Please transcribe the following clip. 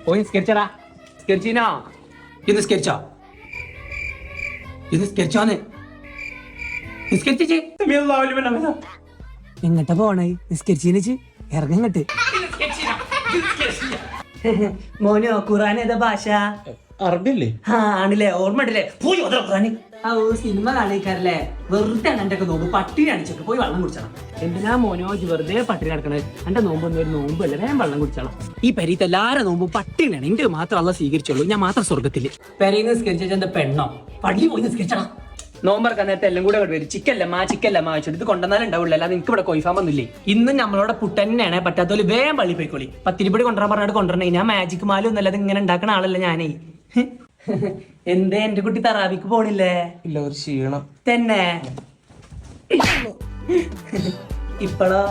പോയി നിസ്കരിച്ചടാ. നിസ്കരിച്ചീനോ? ഇത് നിസ്കരിച്ചോ? ഇത് നിസ്കരിച്ചോന്ന്? നിസ്കരിച്ചേ? എങ്ങട്ടാ പോണേ? നിസ്കരിച്ചീനിച്ച് ഇറങ്ങങ്ങട്ട്. മോനോ ഖുറാൻ ഏതാ ഭാഷ? അറബിയല്ലേ? ആണല്ലേ, ഓർമ്മ ഉണ്ടല്ലേ? പോയി ഖുറാൻ. സിനിമ കാണിക്കാറല്ലേ? വെറുതെ എന്റെ നോമ്പ് പട്ടിണി അടിച്ചൊക്കെ പോയി വെള്ളം കുടിച്ചണം. എന്തിനാ മോനോ വെറുതെ പട്ടിണി കിടക്കണത്? എന്റെ നോമ്പൊന്നും ഒരു നോമ്പല്ല, വേഗം വെള്ളം കുടിച്ചണം. ഈ പെരീത്തെ എല്ലാരും നോമ്പ് പട്ടിണിയാണ്. എന്റെ മാത്രം അല്ല സ്വീകരിച്ചോളൂ, ഞാൻ മാത്രം സ്വർഗത്തില്. പെരയിൽ നിസ്കരിച്ച എന്താ പെണ്ണോ? പള്ളി പോയി നിസ്കരിച്ചണം. നോമ്പറക്കാൻ നേരത്തെ എല്ലാം കൂടെ വരും. ചിക്കല്ലമ്മ വെച്ചിട്ട് ഇത് കൊണ്ടുവന്നാലും ഉണ്ടാവില്ല. അല്ലാതെ നിങ്ങൾക്ക് ഇവിടെ കോയിഫാമൊന്നുമില്ലേ? ഇന്നും നമ്മളോട് പുട്ടന്നെയാണ്. പറ്റാത്തോല് വേഗം പള്ളി പോയിക്കോളി. പത്തിരിപ്പൊടി കൊണ്ടുവരാൻ പറഞ്ഞിട്ട് കൊണ്ടുവരണേ. ഞാൻ മാജിക് മാലും ഒന്നല്ലാതെ ഇങ്ങനെ ഉണ്ടാക്കണ ആളല്ല ഞാനേ. എന്തേ എന്റെ കുട്ടി തറാവിക്ക് പോണില്ലേ? ഇല്ല, ഒരു ക്ഷീണം തന്നെ. ഇപ്പഴോ